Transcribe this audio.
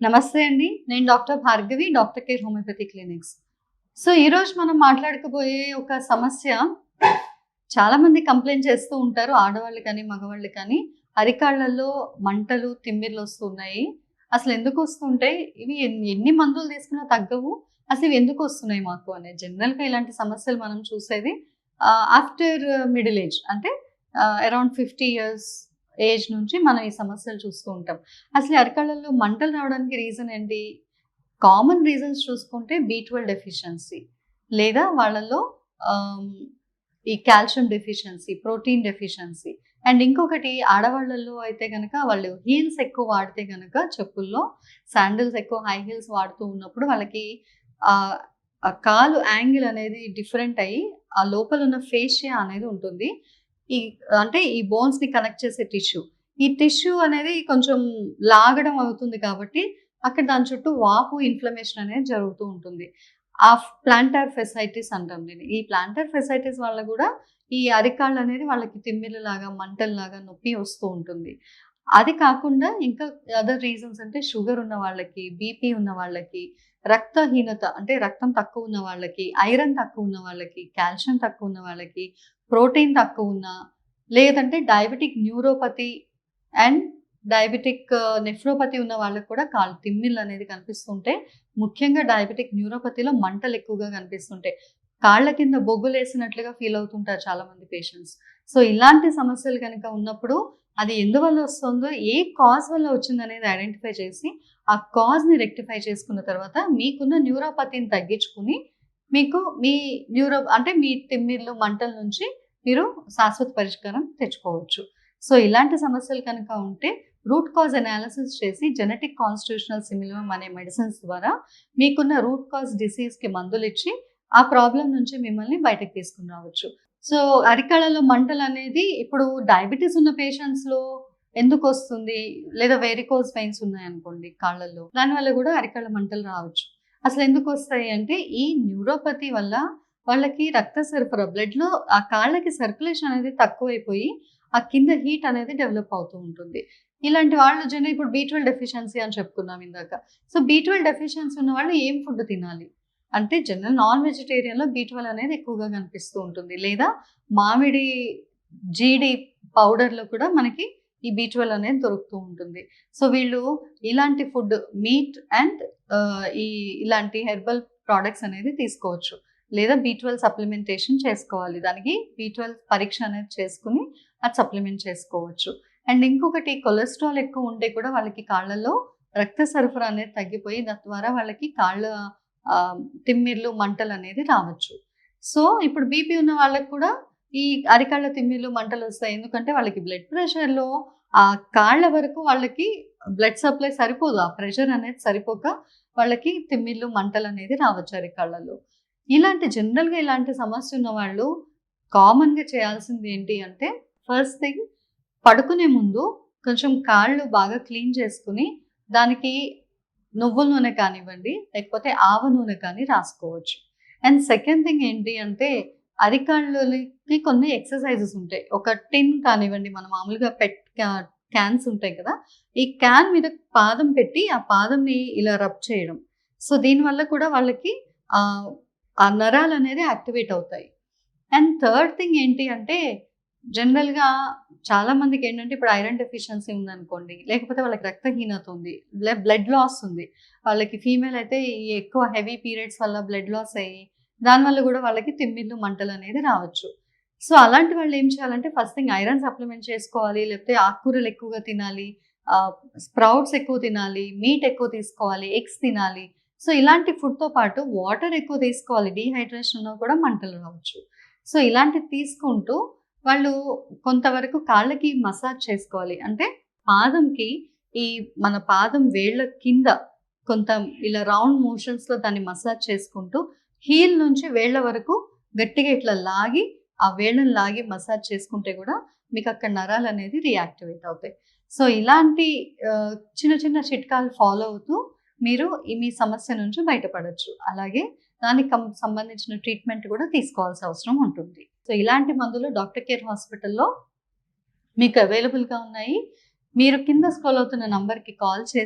నమస్తే అండి. నేను doctor Bhargavi, doctor care homeopathy clinics. So, ఈరోజు మనం మాట్లాడకపోయే ఒక సమస్య చాలామంది కంప్లెయింట్ చేస్తూ ఉంటారు. ఆడవాళ్ళు కానీ, మగవాళ్ళు కానీ అరికాళ్ళల్లో మంటలు, తిమ్మిర్లొస్తున్నాయి. అసలెందుకొస్తుంటాయి? ఇవి ఎన్ని మందులు తీసుకున్నా తగ్గవు. అసలివి ఎందుకొస్తున్నాయి మాకు అనేది. జనరల్‌గా ఇలాంటి సమస్యలు మనం చూసేది ఆఫ్టర్ మిడిల్ ఏజ్ అంటే అరౌండ్ 50 ఇయర్స్ ఏజ్ నుంచి మనం ఈ సమస్యలు చూస్తూ ఉంటాం. అసలు ఈ అరికాళ్ళల్లో మంటలు రావడానికి రీజన్ ఏంటి? కామన్ రీజన్స్ చూసుకుంటే బి12 డెఫిషియన్సీ లేదా వాళ్ళలో ఆహ్, ఈ calcium deficiency, protein deficiency and ఇంకొకటి ఆడవాళ్ళలో అయితే గనక వాళ్ళు హీల్స్ ఎక్కువ వాడితే గనక చెప్పుల్లో శాండిల్స్ ఎక్కువ హై హీల్స్ వాడుతూ ఉన్నప్పుడు వాళ్ళకి ఆహ్, ఆ కాలు యాంగిల్ అనేది డిఫరెంట్ అయ్యి ఆ లోపల ఉన్న ఫేషియా అనేది ఉంటుంది. ఈ అంటే ఈ బోన్స్‌ని కనెక్ట్ చేసే టిష్యూ. ఈ టిష్యూ అనేది కొంచెం లాగడం అవుతుంది కాబట్టి అక్కడ దాని చుట్టూ వాపు, ఇన్‌ఫ్లమేషన్ అనేది జరుగుతూ ఉంటుంది. ప్లాంటార్ ఫెసైటిస్ అంటాం దీన్ని. ఈ ప్లాంటార్ ఫెసైటిస్ వల్ల గూడా ఈ అరికాళ్ళనేది వాళ్ళకి తిమ్మిరిలాగా, మంటల్లాగా నొప్పి వస్తూ ఉంటుంది. అది కాకుండా ఇంకా అదర్ రీజన్స్ అంటే షుగర్ ఉన్న వాళ్ళకి, బీపీ ఉన్న వాళ్ళకి, రక్తహీనత అంటే రక్తం తక్కువ ఉన్న వాళ్ళకి, ఐరన్ తక్కువ ఉన్న వాళ్ళకి, కాల్షియం తక్కువ ఉన్న వాళ్ళకి, ప్రోటీన్ తక్కువున్నా, లేదంటే diabetic neuropathy and diabetic nephropathy ఉన్న వాళ్ళకి కూడా కాళ్ళు తిమ్మిర్లనేది కనిపిస్తుంటే, ముఖ్యంగా డయాబెటిక్ న్యూరోపతిలో మంటలు ఎక్కువగా కనిపిస్తుంటాయి. కాళ్ళ కింద బొగ్గులేసినట్లుగా ఫీల్ అవుతుంటారు చాలామంది పేషెంట్స్. సో, ఇలాంటి సమస్యలు గనక ఉన్నప్పుడు అది ఎందువల్ల వస్తుందో, ఏ కాజ్ వల్ల వచ్చిందనేది ఐడెంటిఫై చేసి, ఆ కాజ్‌ని రెక్టిఫై చేసుకున్న తర్వాత మీకున్న న్యూరోపతిని తగ్గించుకొని, మీకు మీ అంటే మీ తిమ్మిర్లు, మంటల నుంచి మీరు శాశ్వత పరిష్కారం తెచ్చుకోవచ్చు. సో, ఇలాంటి సమస్యలు కనుక ఉంటే రూట్ కాజ్ అనాలిసిస్ చేసి జెనెటిక్ కాన్స్టిట్యూషనల్ సిమిలియం అనే మెడిసిన్స్ ద్వారా మీకున్న రూట్ కాజ్ డిసీజ్‌కి మందులిచ్చి, ఆ ప్రాబ్లమ్ నుంచి మిమ్మల్ని బయటకి తీసుకొని రావచ్చు. సో, అరికాళ్ళలో మంటలనేది ఇప్పుడు డయాబెటిస్ ఉన్న పేషెంట్స్‌లో ఎందుకొస్తుంది? లేదా వెరికోస్ వెయిన్స్ ఉన్నాయనుకోండి కాళ్ళల్లో. దానివల్ల గూడా అరికాళ్ళ మంటలు రావచ్చు. అసలెందుకొస్తాయి అంటే, ఈ న్యూరోపతి వల్ల వాళ్ళకి రక్త సరఫరా బ్లడ్‌లో ఆ కాళ్ళకి సర్క్యులేషన్ అనేది తక్కువైపోయి, ఆ కింద హీట్ అనేది డెవలప్ అవుతూ ఉంటుంది. ఇలాంటి వాళ్ళు ఇప్పుడు బి12 డెఫిషియన్సీ అని చెప్పుకున్నాం ఇందాక. సో, బి12 డెఫిషియన్సీ ఉన్నవాళ్ళు ఏం ఫుడ్ తినాలి? అంటే జనరల్ నాన్ వెజిటేరియన్‌లో బి12 అనేది ఎక్కువగా కనిపిస్తూ ఉంటుంది. లేదా మామిడి జీడి పౌడర్‌లో కూడా మనకి ఈ బి12 అనేది దొరుకుతూ ఉంటుంది. సో, వీళ్ళు ఇలాంటి ఫుడ్ మీట్ అండ్ ఇలాంటి హెర్బల్ ప్రొడక్ట్స్ అనేది తీసుకోవచ్చు. లేదా బి12 సప్లిమెంటేషన్ చేసుకోవాలి. దానికి బి12 పరీక్ష అనేది చేసుకొని అది సప్లిమెంట్ చేసుకోవచ్చు. అండ్ ఇంకొకటి కొలెస్ట్రాల్ ఎక్కువ ఉంటే కూడా వాళ్ళకి కాళ్ళలో రక్త సరఫరా అనేది తగ్గిపోయి తద్వారా వాళ్ళకి కాళ్ళ తిమ్మిర్లు, మంటలనేది రావచ్చు. సో, ఇప్పుడు బీపీ ఉన్న వాళ్ళకి కూడా ఈ అరికాళ్ళ తిమ్మిర్లు, మంటలొస్తాయి. ఎందుకంటే వాళ్ళకి బ్లడ్ ప్రెషర్‌లో ఆ కాళ్ళ వరకు వాళ్ళకి బ్లడ్ సప్లై సరిపోదు. ఆ ప్రెషర్ అనేది సరిపోక వాళ్ళకి తిమ్మిర్లు, మంటలనేది రావచ్చు అరికాళ్ళలో. జనరల్‌గా ఇలాంటి సమస్య ఉన్నవాళ్ళు కామన్‌గా చేయాల్సింది ఏంటి అంటే, ఫస్ట్ థింగ్ పడుకునే ముందు కొంచెం కాళ్ళు బాగా క్లీన్ చేసుకొని, దానికి నువ్వుల నూనె కానివ్వండి, లేకపోతే ఆవ నూనె కానీ రాసుకోవచ్చు. అండ్ సెకండ్ థింగ్ ఏంటి అంటే, అరికాళ్ళకి కొన్ని ఎక్సర్‌సైజెస్ ఉంటాయి. ఒక టిన్ కానివ్వండి, మనం మామూలుగా క్యాన్స్ ఉంటాయి కదా! ఈ క్యాన్ మీద పాదం పెట్టి, ఆ పాదంని ఇలా రబ్ చేయడం. సో, దీనివల్ల కూడా వాళ్ళకి ఆహ్, ఆ నరాలనేది యాక్టివేట్ అవుతాయి. అండ్ థర్డ్ థింగ్ ఏంటి అంటే, జనరల్‌గా చాలా మందికేంటంటే ఇప్పుడు ఐరన్ డెఫిషియన్సీ ఉందనుకోండి, లేకపోతే వాళ్ళకి రక్తహీనత ఉంది, బ్లడ్ లాస్ ఉంది. వాళ్ళకి ఫీమేల్ అయితే ఈ ఎక్కువ హెవీ పీరియడ్స్ వల్ల బ్లడ్ లాస్ అయ్యి, దానివల్ల గూడా వాళ్ళకి తిమ్మిర్లు, మంటలనేది రావచ్చు. సో, అలాంటి వాళ్ళు ఏం చేయాలంటే ఫస్ట్ థింగ్ ఐరన్ సప్లిమెంట్ చేసుకోవాలి. లేకపోతే ఆకుకూరలు ఎక్కువగా తినాలి. ఆహ్, స్ప్రౌట్స్ ఎక్కువ తినాలి. మీట్ ఎక్కువ తీసుకోవాలి. ఎగ్స్ తినాలి. సో, ఇలాంటి ఫుడ్‌తో పాటు వాటర్ ఎక్కువ తీసుకోవాలి. డీహైడ్రేషన్ ఉన్నా కూడా మంటలు రావచ్చు. సో, ఇలాంటివి తీసుకుంటూ వాళ్ళు కొంతవరకు కాళ్ళకి మసాజ్ చేసుకోవాలి. అంటే పాదంకి ఈ మన పాదం వేళ్ళ కింద కొంత ఇలా రౌండ్ మోషన్స్‌లో దాన్ని మసాజ్ చేసుకుంటూ హీల్ నుంచి వేళ్ళ వరకు గట్టిగా ఇట్లా లాగి, ఆ వేళ్ళని లాగి మసాజ్ చేసుకుంటే గూడా మీకక్కడ నరాలనేది రియాక్టివేట్ అవుతాయి. సో, ఇలాంటి చిన్న చిన్న చిట్కాలు ఫాలో అవుతూ మీరు మీ సమస్య నుంచి బయటపడొచ్చు. అలాగే దానికి సంబంధించిన ట్రీట్మెంట్ కూడా తీసుకోవాల్సిన అవసరం ఉంటుంది. సో, ఇలాంటి మందులు డాక్టర్ కేర్ హాస్పిటల్‌లో మీకు అవైలబుల్‌గా ఉన్నాయి. మీరు కింద స్క్రోల్ అవుతున్న నంబర్‌కి కాల్ చేసి